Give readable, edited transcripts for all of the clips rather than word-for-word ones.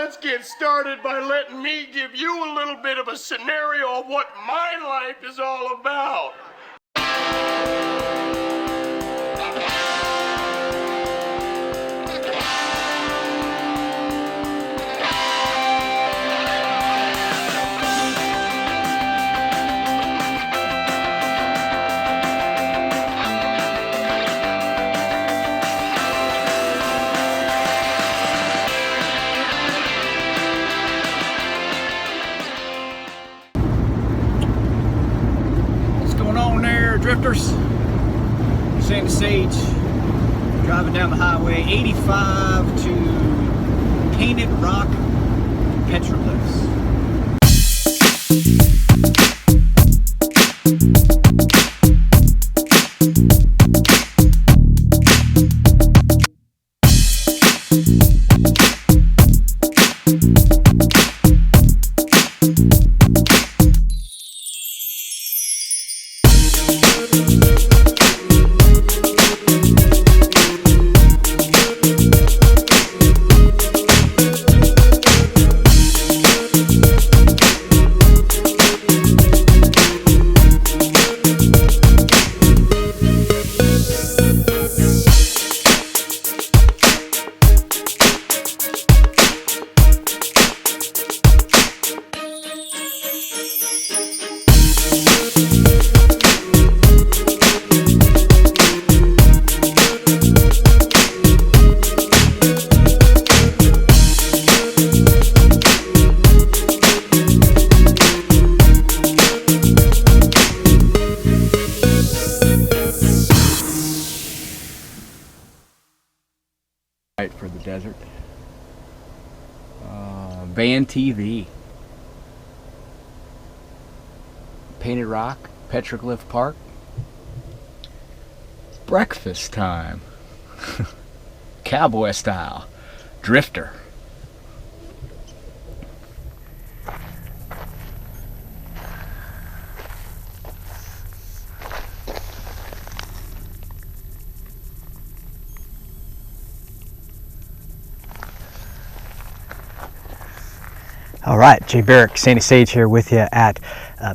let's get started by letting me give you a little bit of a scenario of what my life is all about. Drifters, Sandy Sage, driving down the highway 85 to Painted Rock Petroglyphs. For the desert. Van TV. Painted Rock, Petroglyph Park. Breakfast time. Cowboy style. Drifter. All right, Jay Barrick, Sandy Sage here with you at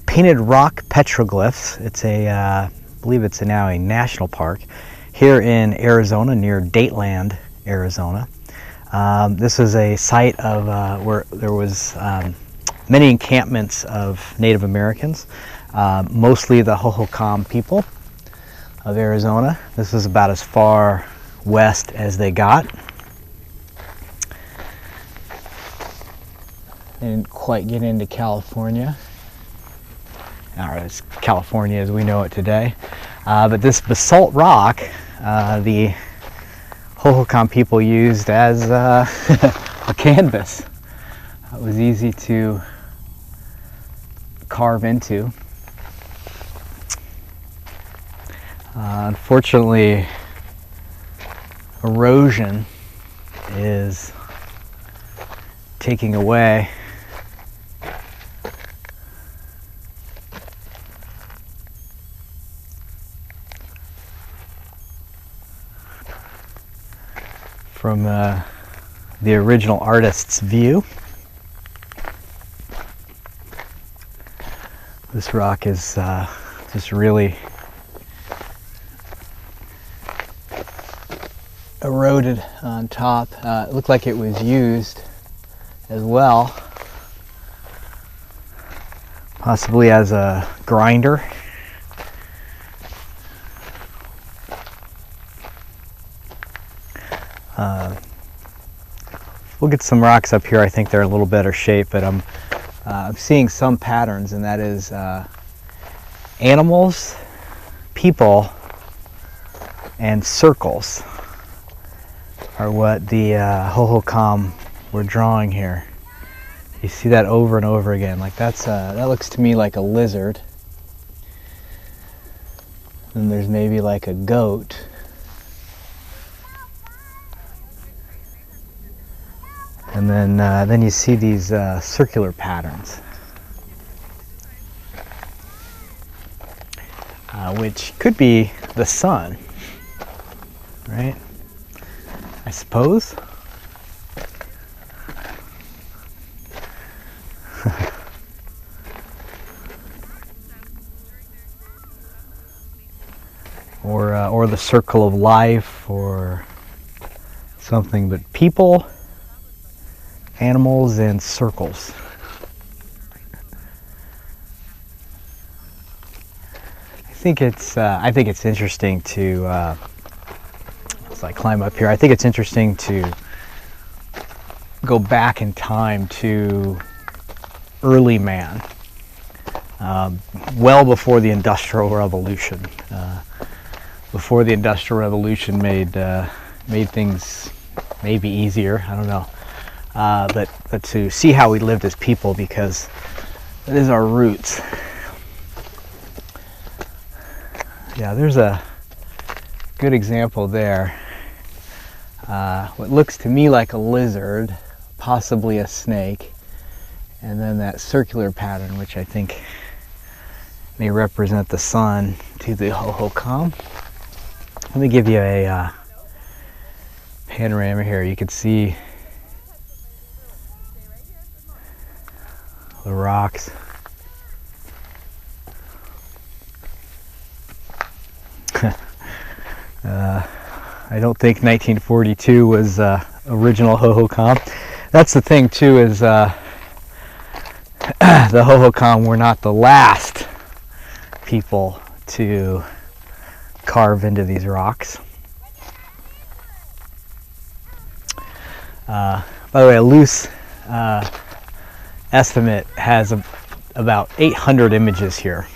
Painted Rock Petroglyphs. It's I believe it's now a national park here in Arizona, near Dateland, Arizona. This is a site of where there was many encampments of Native Americans, mostly the Hohokam people of Arizona. This is about as far west as they got. They didn't quite get into California, or as California as we know it today. But this basalt rock, the Hohokam people used as a canvas. It was easy to carve into. Unfortunately, erosion is taking away from the original artist's view. This rock is just really eroded on top. It looked like it was used as well, possibly as a grinder. We'll get some rocks up here. I think they're in a little better shape, but I'm seeing some patterns, and that is animals, people, and circles are what the Hohokam were drawing here. You see that over and over again. Like that looks to me like a lizard. Then there's maybe like a goat. And then you see these circular patterns, which could be the sun, right? I suppose. or the circle of life or something, but people, animals, and circles. I think it's interesting to, as I climb up here, I think it's interesting to go back in time to early man, well before the Industrial Revolution. Before the Industrial Revolution made things maybe easier, I don't know, but to see how we lived as people, because that is our roots. Yeah, there's a good example there. What looks to me like a lizard, possibly a snake, and then that circular pattern, which I think may represent the sun to the Hohokam. Let me give you a panorama here. You can see the rocks. I don't think 1942 was original Hohokam. That's the thing too, is the Hohokam were not the last people to carve into these rocks. By the way, a loose estimate has about 800 images here.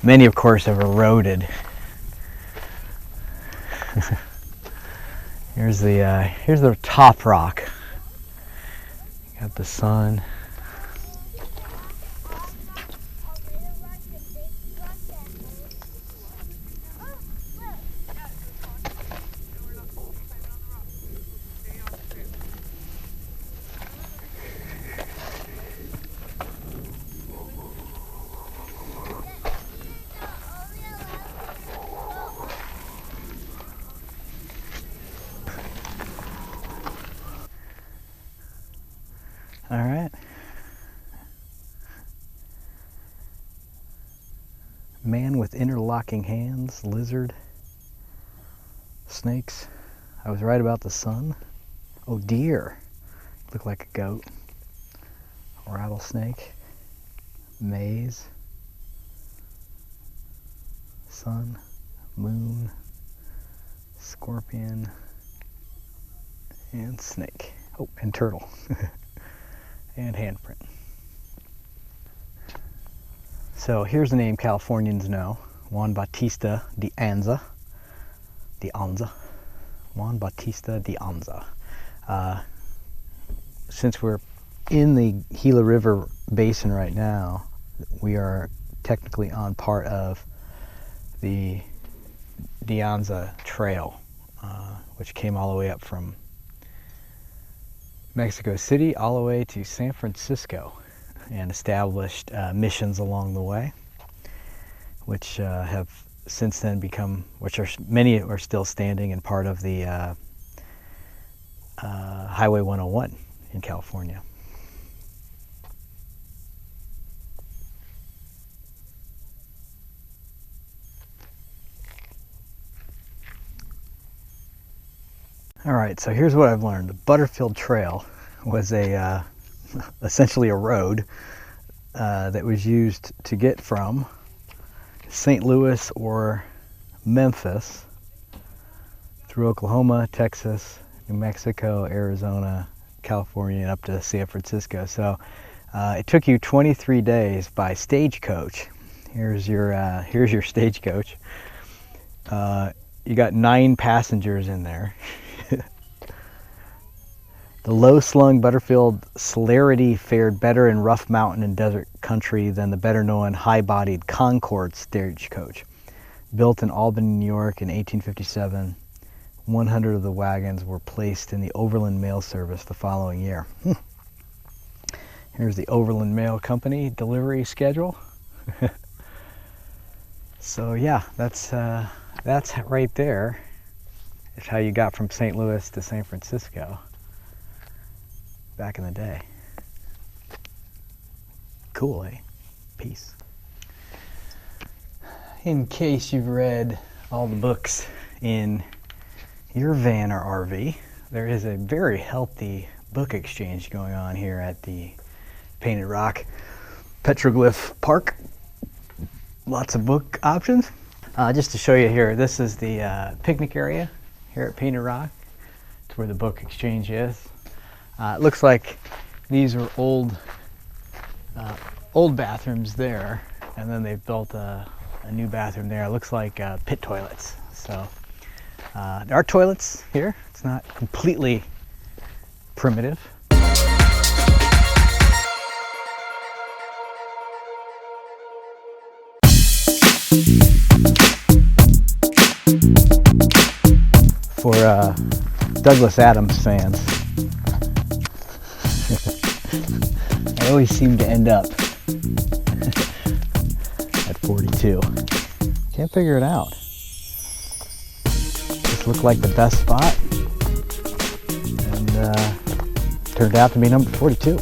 Many, of course, have eroded. Here's the top rock. Got the sun. All right. Man with interlocking hands, lizard, snakes. I was right about the sun. Oh, deer. Look like a goat. Rattlesnake. Maze. Sun. Moon. Scorpion. And snake. Oh, and turtle. And handprint. So here's a name Californians know. Juan Bautista de Anza. Juan Bautista de Anza. Since we're in the Gila River basin right now, we are technically on part of the De Anza Trail, which came all the way up from Mexico City all the way to San Francisco, and established missions along the way, which have since then become, many are still standing and part of the Highway 101 in California. All right, so here's what I've learned. The Butterfield Trail was essentially a road that was used to get from St. Louis or Memphis through Oklahoma, Texas, New Mexico, Arizona, California, and up to San Francisco. So it took you 23 days by stagecoach. Here's your stagecoach. You got 9 passengers in there. The low-slung Butterfield Celerity fared better in rough mountain and desert country than the better-known high-bodied Concorde stagecoach. Built in Albany, New York in 1857, 100 of the wagons were placed in the Overland Mail Service the following year. Here's the Overland Mail Company delivery schedule. So yeah, that's right there. It's how you got from St. Louis to San Francisco back in the day. Cool, eh? Peace. in case you've read all the books in your van or RV, there is a very healthy book exchange going on here at the Painted Rock Petroglyph Park. Lots of book options. Just to show you here, this is the picnic area here at Painted Rock. It's where the book exchange is. It looks like these are old bathrooms there, and then they've built a new bathroom there. It looks like pit toilets. So there are toilets here. It's not completely primitive. For Douglas Adams fans, I always seem to end up at 42. Can't figure it out. Just looked like the best spot, and turned out to be number 42.